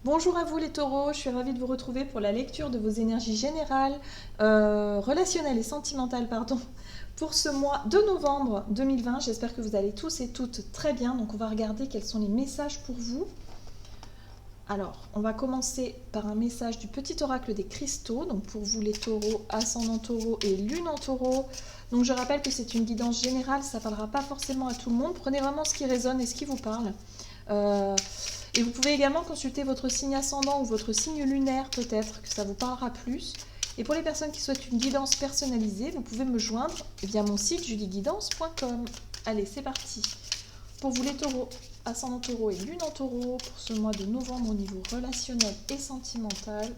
Bonjour à vous les taureaux, je suis ravie de vous retrouver pour la lecture de vos énergies générales, relationnelles et sentimentales, pardon, pour ce mois de novembre 2020. J'espère que vous allez tous et toutes très bien. Donc on va regarder quels sont les messages pour vous. Alors, on va commencer par un message du petit oracle des cristaux, donc pour vous les taureaux, ascendant taureau et lune en taureau. Donc je rappelle que c'est une guidance générale, ça ne parlera pas forcément à tout le monde. Prenez vraiment ce qui résonne et ce qui vous parle. Et vous pouvez également consulter votre signe ascendant ou votre signe lunaire, peut-être que ça vous parlera plus. Et pour les personnes qui souhaitent une guidance personnalisée, vous pouvez me joindre via mon site julieguidance.com. Allez, c'est parti. Pour vous les taureaux, ascendant taureau et lune en taureau, pour ce mois de novembre au niveau relationnel et sentimental,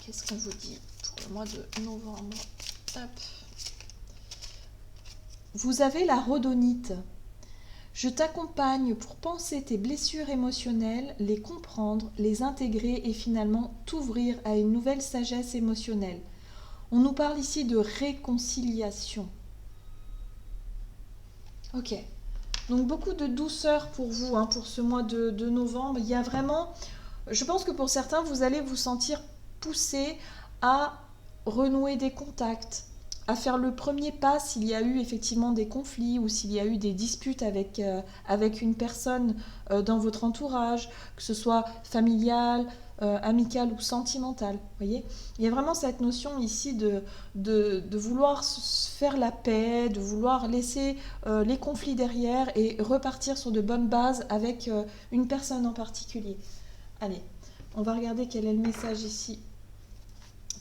qu'est-ce qu'on vous dit pour le mois de novembre? Hop. Vous avez la rhodonite. Je t'accompagne pour penser tes blessures émotionnelles, les comprendre, les intégrer et finalement t'ouvrir à une nouvelle sagesse émotionnelle. On nous parle ici de réconciliation. Ok, donc beaucoup de douceur pour vous, pour ce mois de novembre. Il y a vraiment, je pense que pour certains, vous allez vous sentir poussé à renouer des contacts, à faire le premier pas s'il y a eu effectivement des conflits ou s'il y a eu des disputes avec une personne dans votre entourage, que ce soit familial, amical ou sentimental. Vous voyez, il y a vraiment cette notion ici de vouloir faire la paix, de vouloir laisser les conflits derrière et repartir sur de bonnes bases avec une personne en particulier. Allez, on va regarder quel est le message ici.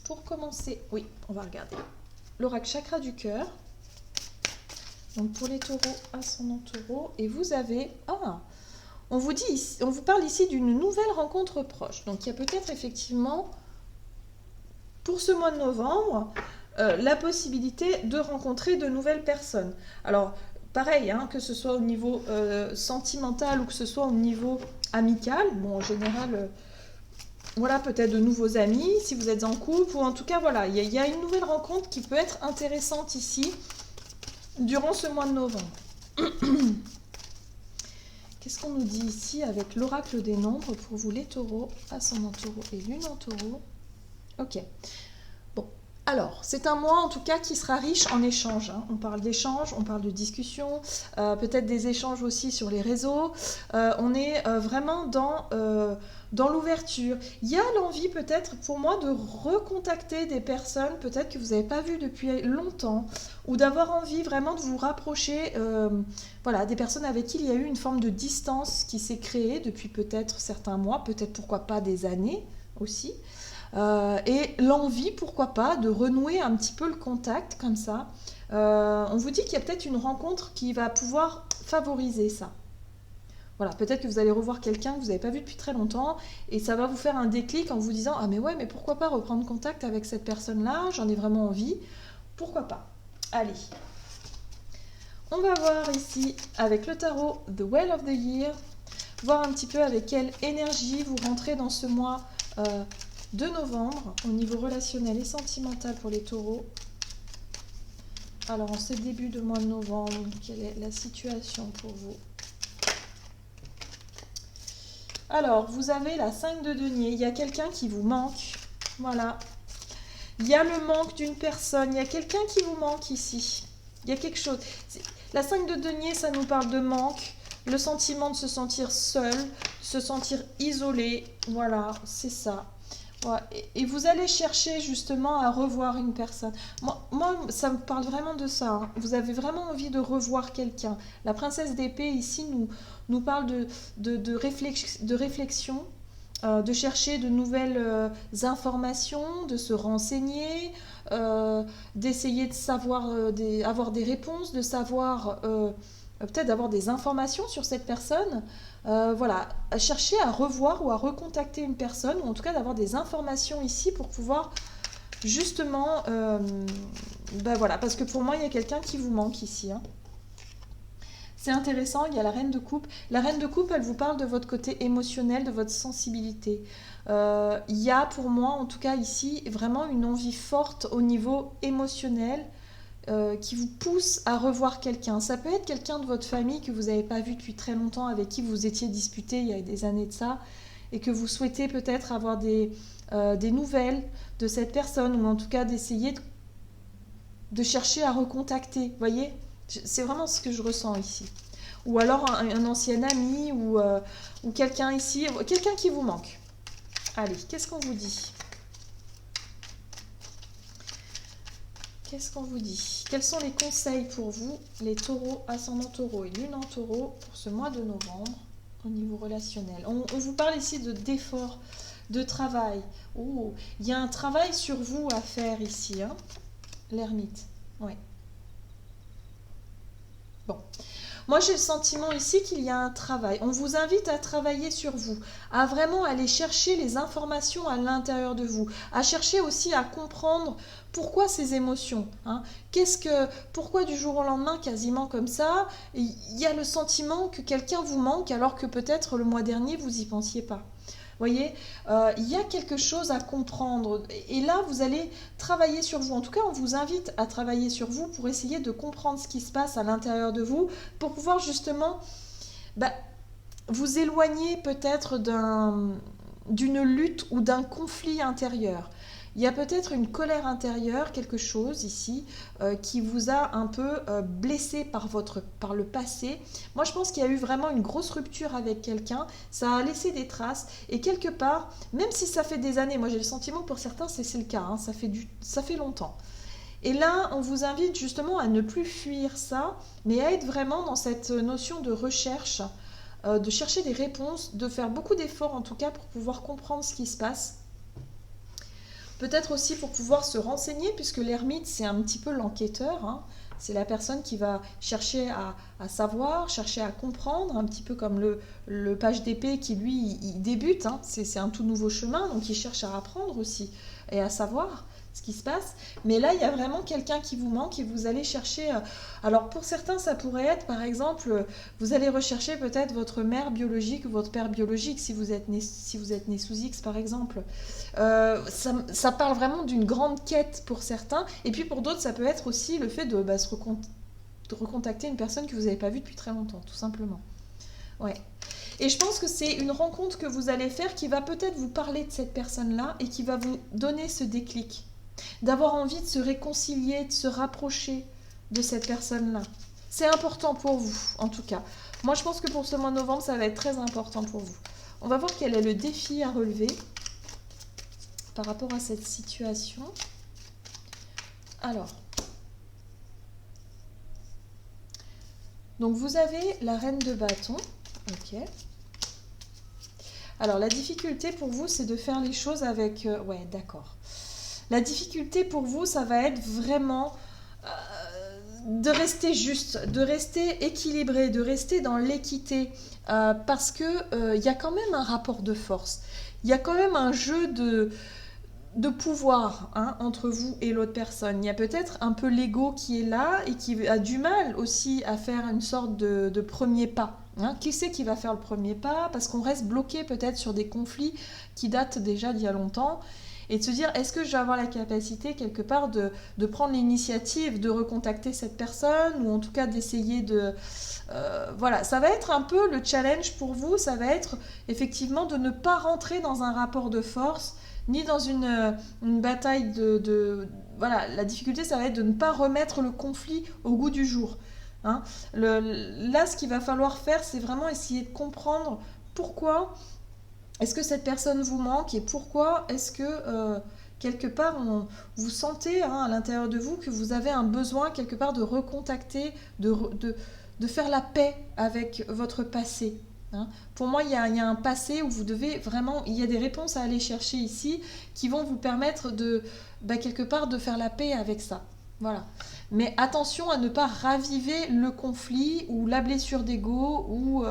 Pour commencer, oui, on va regarder l'oracle chakra du cœur. Donc pour les taureaux, ascendant taureau, et vous avez... on vous parle ici d'une nouvelle rencontre proche. Donc il y a peut-être effectivement, pour ce mois de novembre, la possibilité de rencontrer de nouvelles personnes. Alors, pareil, que ce soit au niveau sentimental ou que ce soit au niveau amical, bon, en général... voilà, peut-être de nouveaux amis, si vous êtes en couple, ou en tout cas, voilà, il y a une nouvelle rencontre qui peut être intéressante ici, durant ce mois de novembre. Qu'est-ce qu'on nous dit ici avec l'oracle des nombres pour vous les taureaux, ascendant taureau et lune en taureau? Ok. Bon, alors, c'est un mois en tout cas qui sera riche en échanges. On parle d'échanges, on parle de discussions, peut-être des échanges aussi sur les réseaux. On est vraiment dans l'ouverture. Il y a l'envie peut-être pour moi de recontacter des personnes peut-être que vous n'avez pas vues depuis longtemps ou d'avoir envie vraiment de vous rapprocher voilà, des personnes avec qui il y a eu une forme de distance qui s'est créée depuis peut-être certains mois, peut-être pourquoi pas des années aussi. Et l'envie, pourquoi pas, de renouer un petit peu le contact comme ça. On vous dit qu'il y a peut-être une rencontre qui va pouvoir favoriser ça. Voilà, peut-être que vous allez revoir quelqu'un que vous n'avez pas vu depuis très longtemps et ça va vous faire un déclic en vous disant « Ah mais ouais, mais pourquoi pas reprendre contact avec cette personne-là, j'en ai vraiment envie, pourquoi pas ?» Allez, on va voir ici avec le tarot The Well of the Year, voir un petit peu avec quelle énergie vous rentrez dans ce mois de novembre au niveau relationnel et sentimental pour les taureaux. Alors en ce début de mois de novembre, quelle est la situation pour vous? Alors, vous avez la 5 de denier. Il y a quelqu'un qui vous manque. Voilà. Il y a le manque d'une personne. Il y a quelqu'un qui vous manque ici. Il y a quelque chose. La 5 de denier, ça nous parle de manque. Le sentiment de se sentir seul, de se sentir isolé. Voilà, c'est ça. Ouais. Et vous allez chercher justement à revoir une personne. Moi, ça me parle vraiment de ça. Vous avez vraiment envie de revoir quelqu'un. La princesse d'épée ici nous parle de réflexion, de chercher de nouvelles informations, de se renseigner, d'essayer de savoir, avoir des réponses, de savoir peut-être d'avoir des informations sur cette personne. Voilà, à chercher à revoir ou à recontacter une personne, ou en tout cas d'avoir des informations ici pour pouvoir justement, voilà, parce que pour moi il y a quelqu'un qui vous manque ici. C'est intéressant, il y a la reine de coupe. La reine de coupe, elle vous parle de votre côté émotionnel, de votre sensibilité. Il y a pour moi, en tout cas ici, vraiment une envie forte au niveau émotionnel qui vous pousse à revoir quelqu'un. Ça peut être quelqu'un de votre famille que vous n'avez pas vu depuis très longtemps, avec qui vous étiez disputé il y a des années de ça, et que vous souhaitez peut-être avoir des nouvelles de cette personne, ou en tout cas d'essayer de chercher à recontacter. Vous voyez, c'est vraiment ce que je ressens ici. Ou alors un ancien ami, ou quelqu'un ici, quelqu'un qui vous manque. Allez, qu'est-ce qu'on vous dit ? Qu'est-ce qu'on vous dit? Quels sont les conseils pour vous, les taureaux, ascendant taureau et lune en taureau, pour ce mois de novembre au niveau relationnel? On vous parle ici d'efforts, de travail. Oh, il y a un travail sur vous à faire ici, hein, l'ermite. Ouais. Bon. Moi, j'ai le sentiment ici qu'il y a un travail. On vous invite à travailler sur vous, à vraiment aller chercher les informations à l'intérieur de vous, à chercher aussi à comprendre pourquoi ces émotions. Hein. Pourquoi du jour au lendemain, quasiment comme ça, il y a le sentiment que quelqu'un vous manque alors que peut-être le mois dernier, vous n'y pensiez pas. Vous voyez, il y a quelque chose à comprendre. Et là, vous allez travailler sur vous. En tout cas, on vous invite à travailler sur vous pour essayer de comprendre ce qui se passe à l'intérieur de vous, pour pouvoir justement vous éloigner peut-être d'une lutte ou d'un conflit intérieur. Il y a peut-être une colère intérieure, quelque chose ici, qui vous a un peu blessé par le passé. Moi, je pense qu'il y a eu vraiment une grosse rupture avec quelqu'un. Ça a laissé des traces. Et quelque part, même si ça fait des années, moi j'ai le sentiment que pour certains, c'est le cas. Hein, ça fait longtemps. Et là, on vous invite justement à ne plus fuir ça, mais à être vraiment dans cette notion de recherche, de chercher des réponses, de faire beaucoup d'efforts en tout cas pour pouvoir comprendre ce qui se passe. Peut-être aussi pour pouvoir se renseigner, puisque l'ermite, c'est un petit peu l'enquêteur. Hein. C'est la personne qui va chercher à savoir, chercher à comprendre, un petit peu comme le page d'épée qui, lui, il débute. Hein. C'est un tout nouveau chemin, donc il cherche à apprendre aussi et à savoir ce qui se passe. Mais là, il y a vraiment quelqu'un qui vous manque et vous allez chercher... Alors, pour certains, ça pourrait être, par exemple, vous allez rechercher peut-être votre mère biologique ou votre père biologique si vous êtes né sous X, par exemple. Ça parle vraiment d'une grande quête pour certains. Et puis, pour d'autres, ça peut être aussi le fait de recontacter une personne que vous n'avez pas vue depuis très longtemps, tout simplement. Ouais. Et je pense que c'est une rencontre que vous allez faire qui va peut-être vous parler de cette personne-là et qui va vous donner ce déclic. D'avoir envie de se réconcilier, de se rapprocher de cette personne-là. C'est important pour vous, en tout cas. Moi, je pense que pour ce mois de novembre, ça va être très important pour vous. On va voir quel est le défi à relever par rapport à cette situation. Alors, donc vous avez la reine de bâton. Ok. Alors, la difficulté pour vous, c'est de faire les choses avec... ouais, d'accord. La difficulté pour vous, ça va être vraiment de rester juste, de rester équilibré, de rester dans l'équité, parce que y a quand même un rapport de force. Il y a quand même un jeu de pouvoir entre vous et l'autre personne. Il y a peut-être un peu l'ego qui est là et qui a du mal aussi à faire une sorte de premier pas. Qui c'est qui va faire le premier pas? Parce qu'on reste bloqué peut-être sur des conflits qui datent déjà d'il y a longtemps. Et de se dire, est-ce que je vais avoir la capacité quelque part de prendre l'initiative, de recontacter cette personne, ou en tout cas d'essayer de... voilà, ça va être un peu le challenge pour vous, ça va être effectivement de ne pas rentrer dans un rapport de force, ni dans une bataille voilà, la difficulté, ça va être de ne pas remettre le conflit au goût du jour. Hein. Là, ce qu'il va falloir faire, c'est vraiment essayer de comprendre pourquoi... Est-ce que cette personne vous manque et pourquoi est-ce que quelque part vous sentez à l'intérieur de vous que vous avez un besoin quelque part de recontacter, de faire la paix avec votre passé, hein. Pour moi, il y a un passé où vous devez vraiment, il y a des réponses à aller chercher ici qui vont vous permettre de quelque part de faire la paix avec ça. Voilà. Mais attention à ne pas raviver le conflit ou la blessure d'ego ou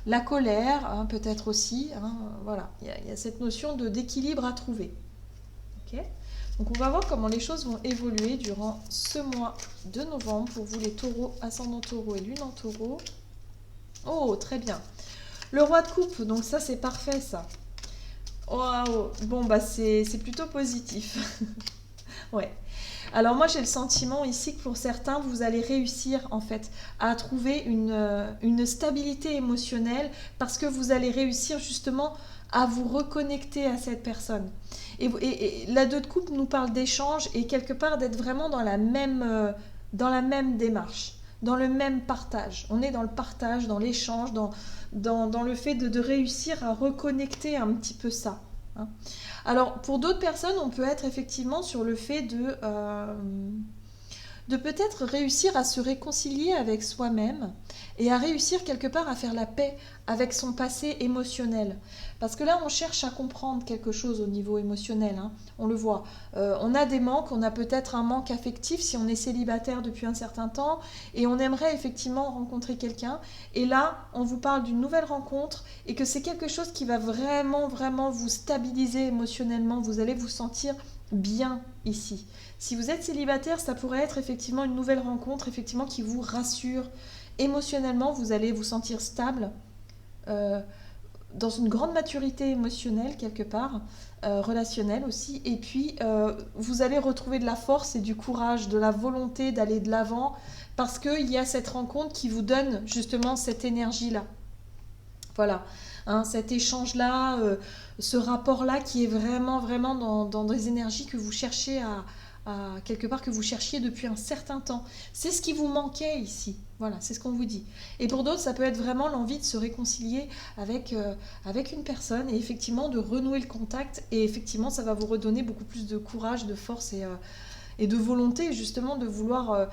la colère, peut-être aussi. Voilà. Il y a cette notion d'équilibre à trouver. Okay. Donc on va voir comment les choses vont évoluer durant ce mois de novembre pour vous les taureaux, ascendant taureau et lune en taureau. Oh, très bien. Le roi de coupe, donc ça c'est parfait ça. Waouh. Bon, c'est plutôt positif. Ouais. Alors moi j'ai le sentiment ici que pour certains vous allez réussir en fait à trouver une stabilité émotionnelle parce que vous allez réussir justement à vous reconnecter à cette personne. Et la deux de couple nous parle d'échange et quelque part d'être vraiment dans la même démarche, dans le même partage. On est dans le partage, dans l'échange, dans le fait de réussir à reconnecter un petit peu ça. Hein. Alors pour d'autres personnes, on peut être effectivement sur le fait de peut-être réussir à se réconcilier avec soi-même et à réussir quelque part à faire la paix avec son passé émotionnel. Parce que là, on cherche à comprendre quelque chose au niveau émotionnel, hein. On le voit. On a des manques, on a peut-être un manque affectif si on est célibataire depuis un certain temps et on aimerait effectivement rencontrer quelqu'un. Et là, on vous parle d'une nouvelle rencontre et que c'est quelque chose qui va vraiment, vraiment vous stabiliser émotionnellement. Vous allez vous sentir bien ici. Si vous êtes célibataire, ça pourrait être effectivement une nouvelle rencontre effectivement qui vous rassure. Émotionnellement, vous allez vous sentir stable, dans une grande maturité émotionnelle quelque part, relationnelle aussi. Et puis, vous allez retrouver de la force et du courage, de la volonté d'aller de l'avant parce qu'il y a cette rencontre qui vous donne justement cette énergie-là. Voilà, hein, cet échange-là, ce rapport-là qui est vraiment, vraiment dans des énergies que vous cherchez quelque part que vous cherchiez depuis un certain temps. C'est ce qui vous manquait ici. Voilà, c'est ce qu'on vous dit. Et pour d'autres, ça peut être vraiment l'envie de se réconcilier avec une personne et effectivement de renouer le contact. Et effectivement, ça va vous redonner beaucoup plus de courage, de force et de volonté justement de vouloir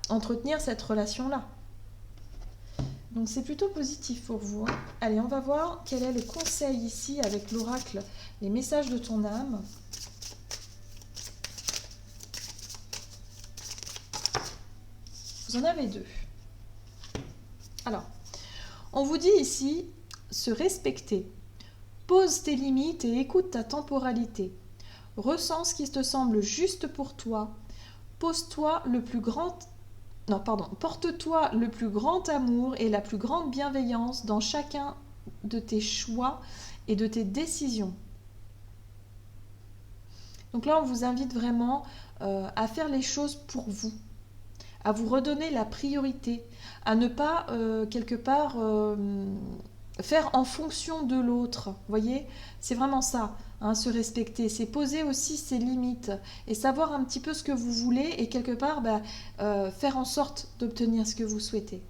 entretenir cette relation-là. Donc c'est plutôt positif pour vous. Hein. Allez, on va voir quel est le conseil ici avec l'oracle, les messages de ton âme. Vous en avez deux. Alors, on vous dit ici, se respecter. Pose tes limites et écoute ta temporalité. Ressens ce qui te semble juste pour toi. Porte-toi le plus grand amour et la plus grande bienveillance dans chacun de tes choix et de tes décisions. Donc là, on vous invite vraiment à faire les choses pour vous, à vous redonner la priorité, à ne pas quelque part faire en fonction de l'autre. Vous voyez, c'est vraiment ça, hein, se respecter, c'est poser aussi ses limites et savoir un petit peu ce que vous voulez et quelque part faire en sorte d'obtenir ce que vous souhaitez.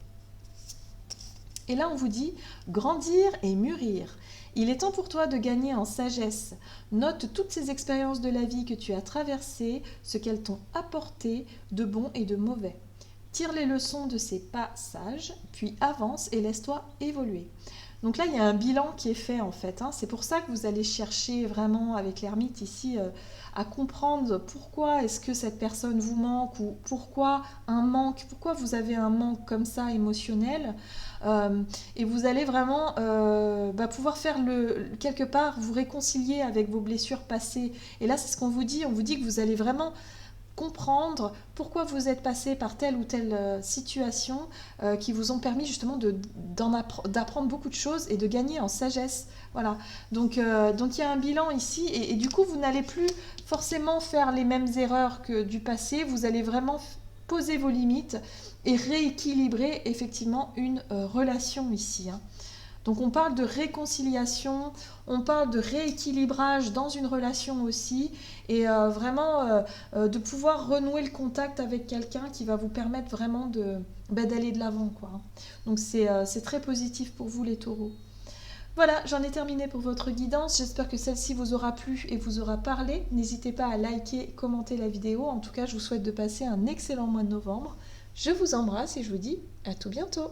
Et là, on vous dit grandir et mûrir. Il est temps pour toi de gagner en sagesse. Note toutes ces expériences de la vie que tu as traversées, ce qu'elles t'ont apporté de bon et de mauvais. Tire les leçons de ces passages, puis avance et laisse-toi évoluer. Donc là, il y a un bilan qui est fait en fait. Hein. C'est pour ça que vous allez chercher vraiment avec l'ermite ici à comprendre pourquoi est-ce que cette personne vous manque ou pourquoi vous avez un manque comme ça émotionnel. Et vous allez vraiment pouvoir faire quelque part vous réconcilier avec vos blessures passées. Et là, c'est ce qu'on vous dit. On vous dit que vous allez vraiment comprendre pourquoi vous êtes passé par telle ou telle situation qui vous ont permis justement d'apprendre beaucoup de choses et de gagner en sagesse. Voilà. Donc il y a un bilan ici et du coup vous n'allez plus forcément faire les mêmes erreurs que du passé. Vous allez vraiment poser vos limites et rééquilibrer effectivement une relation ici. Hein. Donc on parle de réconciliation, on parle de rééquilibrage dans une relation aussi, et vraiment de pouvoir renouer le contact avec quelqu'un qui va vous permettre vraiment d'aller de l'avant, quoi. Donc c'est très positif pour vous les taureaux. Voilà, j'en ai terminé pour votre guidance. J'espère que celle-ci vous aura plu et vous aura parlé. N'hésitez pas à liker, commenter la vidéo. En tout cas, je vous souhaite de passer un excellent mois de novembre. Je vous embrasse et je vous dis à tout bientôt.